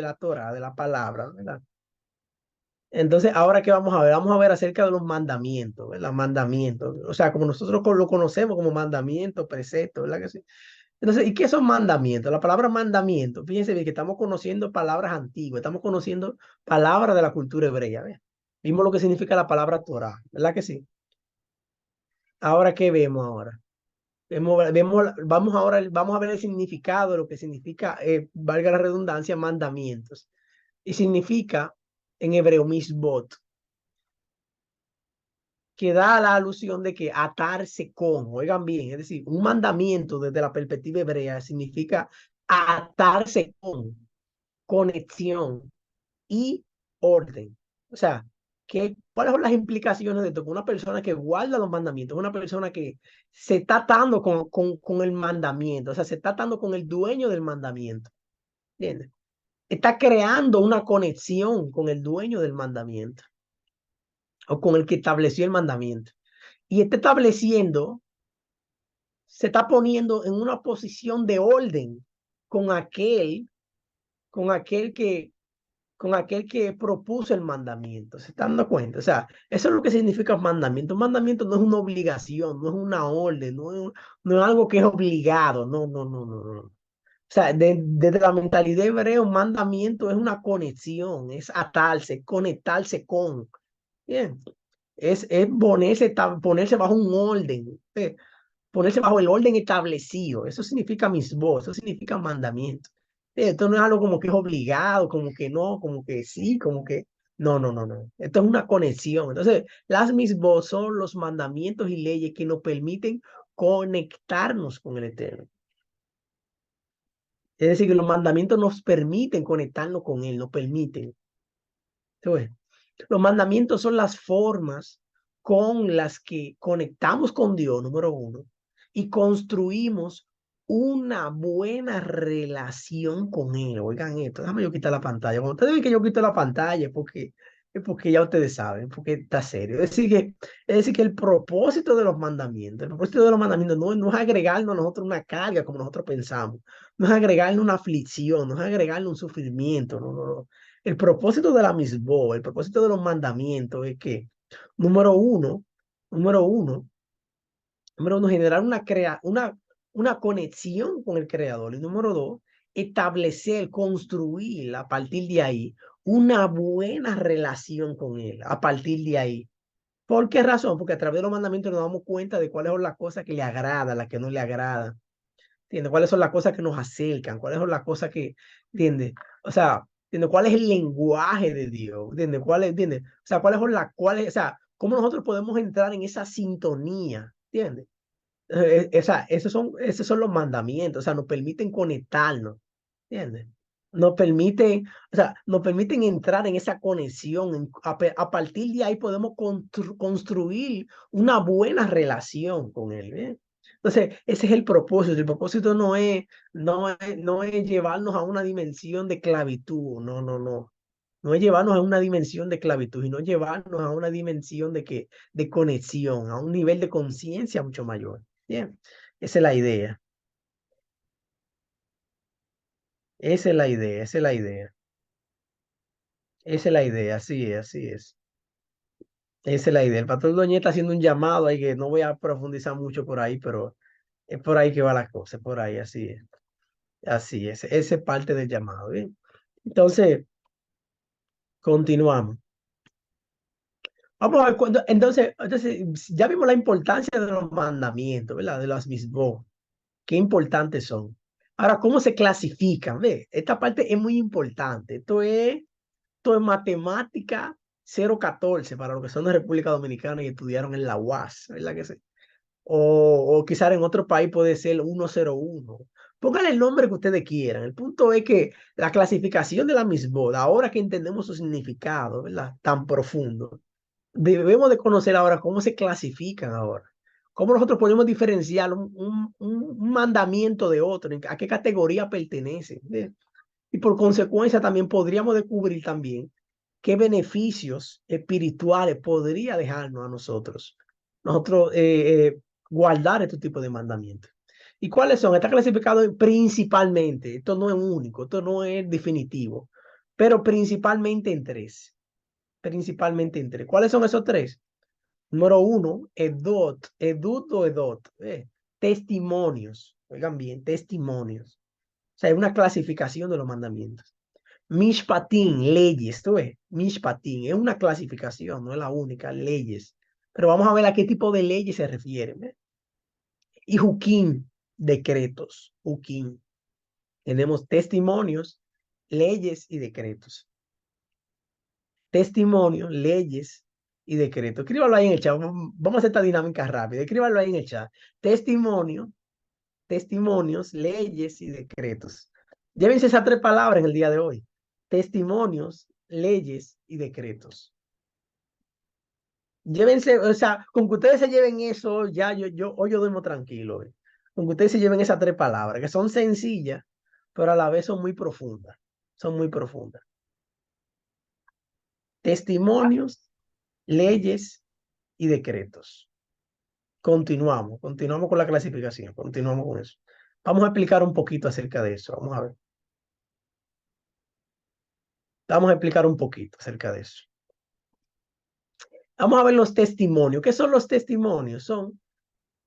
la Torah, de la palabra, ¿verdad? Entonces, ahora qué vamos a ver acerca de los mandamientos, ¿verdad? Mandamientos, o sea, como nosotros lo conocemos como mandamientos, preceptos, ¿verdad que sí? Entonces, ¿y qué son mandamientos? La palabra mandamiento, fíjense bien que estamos conociendo palabras antiguas, estamos conociendo palabras de la cultura hebrea, ¿ves? Vimos lo que significa la palabra Torah, ¿verdad que sí? Ahora, ¿qué vemos ahora? Vamos a ver el significado de lo que significa, valga la redundancia, mandamientos. Y significa en hebreo misbot, que da la alusión de que atarse con, oigan bien, es decir, un mandamiento desde la perspectiva hebrea significa atarse con, conexión y orden. O sea, ¿cuáles son las implicaciones de esto? Que una persona que guarda los mandamientos, una persona que se está atando con el mandamiento, o sea, se está atando con el dueño del mandamiento, ¿entiendes? Está creando una conexión con el dueño del mandamiento o con el que estableció el mandamiento. Y está estableciendo, se está poniendo en una posición de orden con aquel, con aquel que, con aquel que propuso el mandamiento. ¿Se están dando cuenta? O sea, eso es lo que significa mandamiento. Un mandamiento no es una obligación, no es una orden, no es algo que es obligado. No, no, no, no, no. O sea, desde la mentalidad hebrea, un mandamiento es una conexión, es atarse, conectarse con. Bien, es ponerse bajo un orden, ponerse bajo el orden establecido. Eso significa misbó, eso significa mandamiento. Esto no es algo como que es obligado, como que no, como que sí, como que no, no, no, no. Esto es una conexión. Entonces, las misbos son los mandamientos y leyes que nos permiten conectarnos con el Eterno. Es decir, que los mandamientos nos permiten conectarnos con Él, nos permiten. Entonces, los mandamientos son las formas con las que conectamos con Dios, número uno, y construimos una buena relación con Él. Oigan esto, déjame yo quitar la pantalla. Cuando ustedes ven que yo quito la pantalla es porque ya ustedes saben, porque está serio. Es decir que el propósito de los mandamientos, el propósito de los mandamientos no es agregarnos a nosotros una carga como nosotros pensamos, no es agregarle una aflicción, no es agregarle un sufrimiento, no, no, no. El propósito de la misbó, el propósito de los mandamientos es que, número uno, número uno, número uno, generar una conexión con el creador. Y número dos, establecer, construir a partir de ahí una buena relación con él, a partir de ahí. ¿Por qué razón? Porque a través de los mandamientos nos damos cuenta de cuáles son las cosas que le agradan, las que no le agradan. ¿Entiendes? ¿Cuáles son las cosas que nos acercan? ¿Cuáles son las cosas que, ¿entiendes? O sea, ¿entiendes? ¿Cuál es el lenguaje de Dios? ¿Entiendes? ¿Entiendes? O sea, o sea, cómo nosotros podemos entrar en esa sintonía? ¿Entiendes? O sea, esos son los mandamientos, o sea, nos permiten conectarnos, ¿entiendes? Nos permiten entrar en esa conexión. A partir de ahí podemos construir una buena relación con él, ¿bien? Entonces, ese es el propósito. El propósito no es llevarnos a una dimensión de esclavitud, no, no, no. No es llevarnos a una dimensión de esclavitud, sino llevarnos a una dimensión de conexión, a un nivel de conciencia mucho mayor. Bien, esa es la idea. Esa es la idea, esa es la idea. Esa es la idea, así es, así es. Esa es la idea. El patrón Doña está haciendo un llamado ahí que no voy a profundizar mucho por ahí, pero es por ahí que va la cosa, es por ahí, así es. Así es, esa es parte del llamado, ¿bien? Entonces, continuamos. Vamos a ver entonces, ya vimos la importancia de los mandamientos, ¿verdad? De las misbos. Qué importantes son. Ahora, ¿cómo se clasifican? Ve, esta parte es muy importante. Esto es matemática 014 para los que son de República Dominicana y estudiaron en la UAS, ¿verdad que sí? O quizás en otro país puede ser 101. Pónganle el nombre que ustedes quieran. El punto es que la clasificación de la misboda, ahora que entendemos su significado, ¿verdad? Tan profundo, debemos de conocer ahora cómo se clasifican ahora. Cómo nosotros podemos diferenciar un mandamiento de otro, a qué categoría pertenece. ¿Ve? Y por consecuencia también podríamos descubrir también qué beneficios espirituales podría dejarnos a nosotros guardar este tipo de mandamientos. ¿Y cuáles son? Está clasificado principalmente, esto no es único, esto no es definitivo. pero principalmente en tres. Principalmente en tres. ¿Cuáles son esos tres? Número uno, edut o edot. Testimonios. Oigan bien, testimonios. O sea, es una clasificación de los mandamientos. Mishpatín, leyes, tú ves. Mishpatín, es una clasificación, no es la única, leyes. Pero vamos a ver a qué tipo de leyes se refieren. ¿Ve? Y Juquín, decretos. Juquín. Tenemos testimonios, leyes y decretos. Testimonios, leyes y decretos. Escríbalo ahí en el chat. Vamos a hacer esta dinámica rápida. Escríbalo ahí en el chat. Testimonio, testimonios, leyes y decretos. Llévense esas tres palabras en el día de hoy. Testimonios, leyes y decretos. Llévense, o sea, con que ustedes se lleven eso, ya hoy yo duermo tranquilo. Con que ustedes se lleven esas tres palabras, que son sencillas, pero a la vez son muy profundas. Son muy profundas. Testimonios, leyes y decretos. Continuamos con la clasificación, continuamos con eso. Vamos a explicar un poquito acerca de eso. Vamos a ver. Vamos a explicar un poquito acerca de eso. Vamos a ver los testimonios. ¿Qué son los testimonios? Son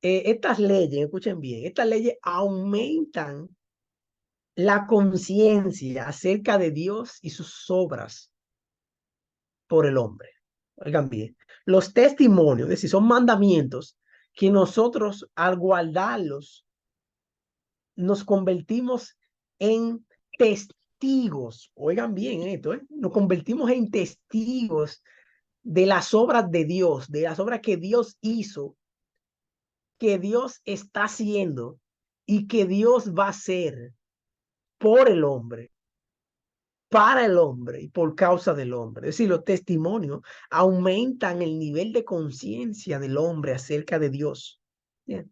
estas leyes, escuchen bien, estas leyes aumentan la conciencia acerca de Dios y sus obras por el hombre. Oigan bien, los testimonios, es decir, son mandamientos que nosotros al guardarlos nos convertimos en testigos. Oigan bien esto, nos convertimos en testigos de las obras de Dios, de las obras que Dios hizo, que Dios está haciendo y que Dios va a hacer por el hombre, para el hombre y por causa del hombre. Es decir, los testimonios aumentan el nivel de conciencia del hombre acerca de Dios. Bien,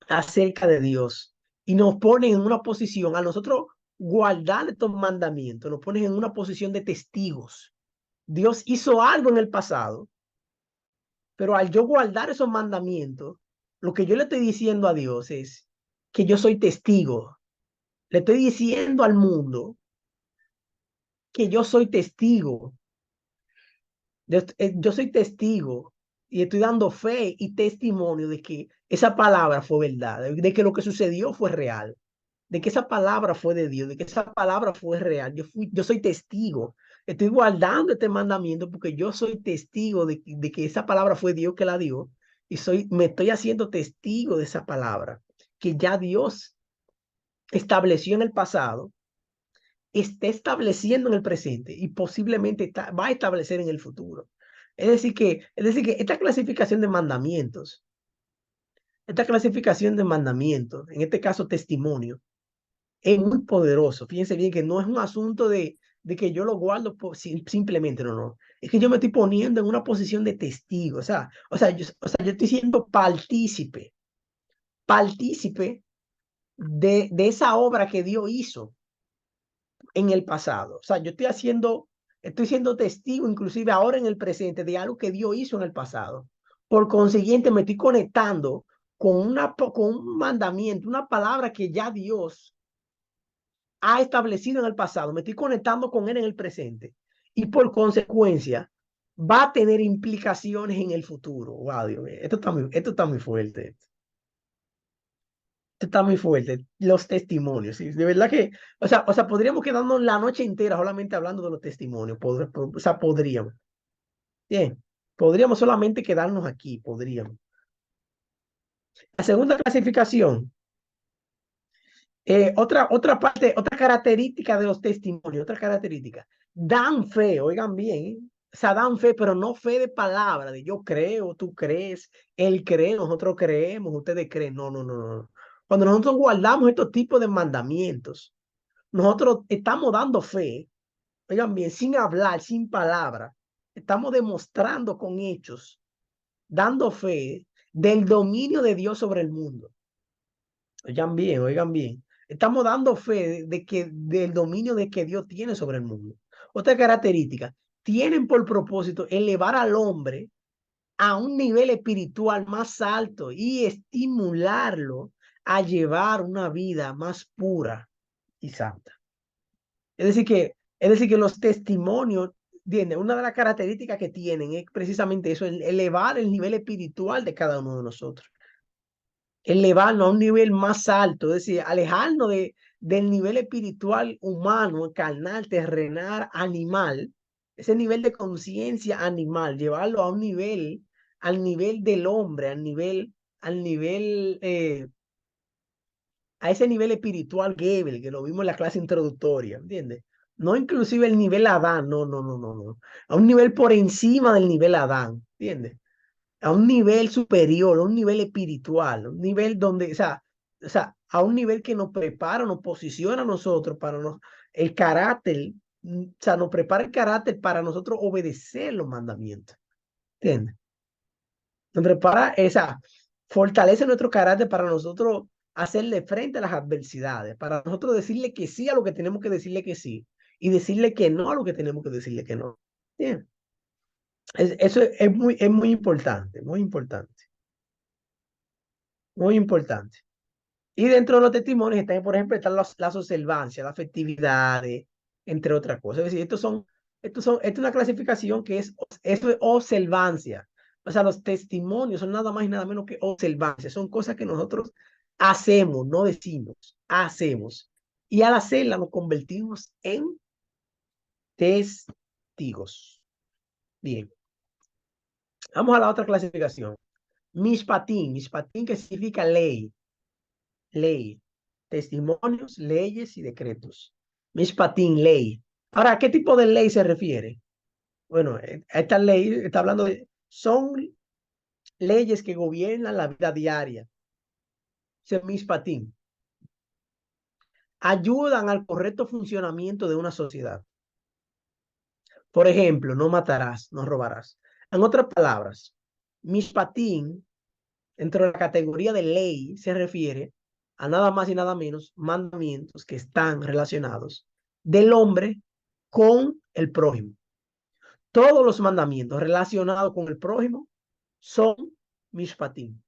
acerca de Dios. Y nos ponen en una posición, a nosotros guardar estos mandamientos, nos ponen en una posición de testigos. Dios hizo algo en el pasado, pero al yo guardar esos mandamientos, lo que yo le estoy diciendo a Dios es que yo soy testigo. Le estoy diciendo al mundo que yo soy testigo. Yo soy testigo y estoy dando fe y testimonio de que esa palabra fue verdad, de que lo que sucedió fue real, de que esa palabra fue de Dios, de que esa palabra fue real. Yo soy testigo. Estoy guardando este mandamiento porque yo soy testigo de que esa palabra fue Dios que la dio y me estoy haciendo testigo de esa palabra que ya Dios estableció en el pasado, está estableciendo en el presente y posiblemente va a establecer en el futuro. Es decir que esta clasificación de mandamientos, en este caso testimonio, es muy poderoso. Fíjense bien que no es un asunto de que yo lo guardo simplemente, no, no. Es que yo me estoy poniendo en una posición de testigo, yo estoy siendo partícipe de esa obra que Dios hizo en el pasado. O sea, estoy siendo testigo inclusive ahora en el presente de algo que Dios hizo en el pasado. Por consiguiente, me estoy conectando con un mandamiento, una palabra que ya Dios ha establecido en el pasado. Me estoy conectando con él en el presente. Y por consecuencia, va a tener implicaciones en el futuro. Wow, Dios mío, esto está muy fuerte. Esto está muy fuerte. Los testimonios, ¿sí? De verdad que, podríamos quedarnos la noche entera solamente hablando de los testimonios. Podríamos. Bien, podríamos solamente quedarnos aquí, podríamos. La segunda clasificación, otra parte, otra característica de los testimonios, otra característica, dan fe, oigan bien, ¿eh? O sea, dan fe, pero no fe de palabra, de yo creo, tú crees, él cree, nosotros creemos, ustedes creen. No, no, no, no. Cuando nosotros guardamos estos tipos de mandamientos, nosotros estamos dando fe, oigan bien, sin hablar, sin palabra, estamos demostrando con hechos, dando fe del dominio de Dios sobre el mundo. Oigan bien, oigan bien. Estamos dando fe del dominio de que Dios tiene sobre el mundo. Otra característica, tienen por propósito elevar al hombre a un nivel espiritual más alto y estimularlo a llevar una vida más pura y santa. Es decir, que los testimonios, ¿entiendes? Una de las características que tienen es precisamente eso, elevar el nivel espiritual de cada uno de nosotros, elevarnos a un nivel más alto, es decir, alejarnos del nivel espiritual humano, carnal, terrenal, animal, ese nivel de conciencia animal, llevarlo a un nivel, al nivel del hombre, al nivel, a ese nivel espiritual Gebel, que lo vimos en la clase introductoria, ¿entiendes? No inclusive el nivel Adán, no, no, no, no, no. A un nivel por encima del nivel Adán, ¿entiendes? A un nivel superior, a un nivel espiritual, un nivel donde, o sea, a un nivel que nos prepara, nos posiciona a nosotros para el carácter, o sea, nos prepara el carácter para nosotros obedecer los mandamientos, ¿entiendes? Nos prepara esa, fortalece nuestro carácter para nosotros hacerle frente a las adversidades, para nosotros decirle que sí a lo que tenemos que decirle que sí y decirle que no a lo que tenemos que decirle que no. Bien. Eso es muy importante, muy importante, muy importante. Y dentro de los testimonios están, por ejemplo, están las observancias, las festividades, entre otras cosas. Es decir, esta es una clasificación que esto es observancia. O sea, los testimonios son nada más y nada menos que observancias. Son cosas que nosotros hacemos, no decimos, hacemos. Y al hacerla nos convertimos en testigos. Bien, vamos a la otra clasificación. Mishpatín que significa ley. Ley, testimonios, leyes y decretos. Mishpatín, ley. Ahora, ¿a qué tipo de ley se refiere? Bueno, esta ley está hablando son leyes que gobiernan la vida diaria. Es Mishpatín. Ayudan al correcto funcionamiento de una sociedad. Por ejemplo, no matarás, no robarás. En otras palabras, Mishpatín, dentro de la categoría de ley, se refiere a nada más y nada menos mandamientos que están relacionados del hombre con el prójimo. Todos los mandamientos relacionados con el prójimo son mishpatim.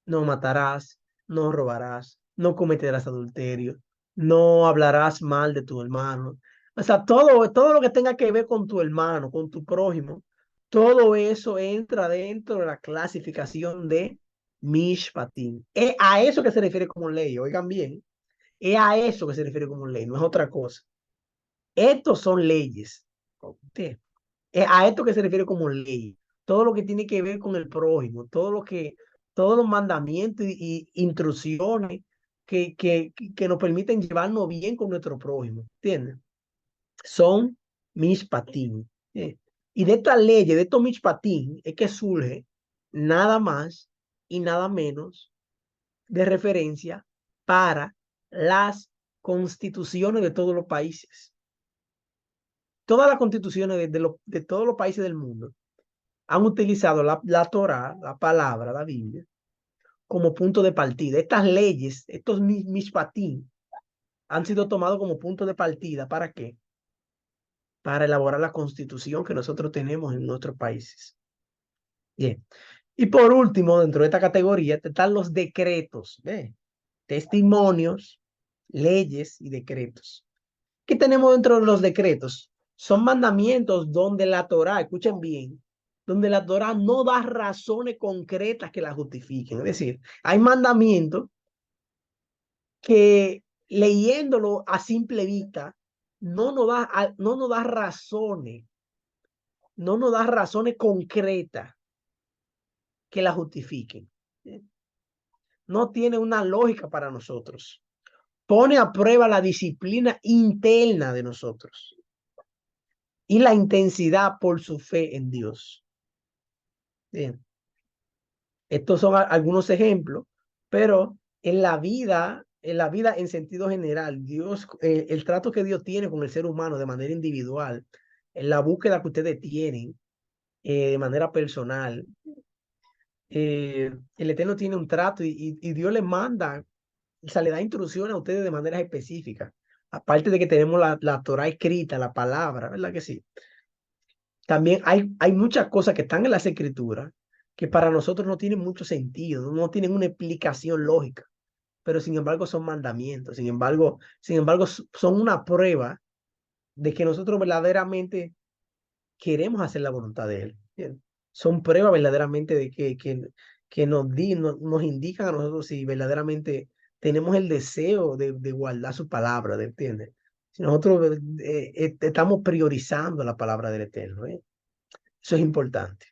No matarás, no robarás, no cometerás adulterio, no hablarás mal de tu hermano. O sea, todo lo que tenga que ver con tu hermano, con tu prójimo, todo eso entra dentro de la clasificación de mishpatim. Es a eso que se refiere como ley, oigan bien, es a eso que se refiere como ley, no es otra cosa. Estos son leyes. ¿Okay? A esto que se refiere como ley. Todo lo que tiene que ver con el prójimo, todos los mandamientos y instrucciones que nos permiten llevarnos bien con nuestro prójimo. ¿Entiendes? Son mis patines. Y de estas leyes, de estos mis patines, es que surge nada más y nada menos de referencia para las constituciones de todos los países. Todas las constituciones de todos los países del mundo han utilizado la Torá, la palabra, la Biblia, como punto de partida. Estas leyes, estos mishpatim, han sido tomados como punto de partida. ¿Para qué? Para elaborar la constitución que nosotros tenemos en nuestros países. Bien. Y por último, dentro de esta categoría están los decretos, ¿ve? Testimonios, leyes y decretos. ¿Qué tenemos dentro de los decretos? Son mandamientos donde la Torá, escuchen bien, donde la Torá no da razones concretas que la justifiquen. Es decir, hay mandamientos que leyéndolo a simple vista no nos da razones, no nos da razones concretas que la justifiquen. No tiene una lógica para nosotros. Pone a prueba la disciplina interna de nosotros y la intensidad por su fe en Dios. Bien. Estos son algunos ejemplos, pero en la vida en sentido general, Dios, el trato que Dios tiene con el ser humano de manera individual, en la búsqueda que ustedes tienen de manera personal, el Eterno tiene un trato y Dios le manda, o sea, le da instrucción a ustedes de manera específica. Aparte de que tenemos la Torah escrita, la palabra, ¿verdad que sí? También hay muchas cosas que están en las escrituras que para nosotros no tienen mucho sentido, no tienen una explicación lógica. pero sin embargo son mandamientos, sin embargo son una prueba de que nosotros verdaderamente queremos hacer la voluntad de Él. ¿Entiendes? Son pruebas verdaderamente de que nos indican a nosotros si verdaderamente tenemos el deseo de guardar su palabra, ¿entiendes? Si nosotros estamos priorizando la palabra del Eterno, ¿eh? Eso es importante.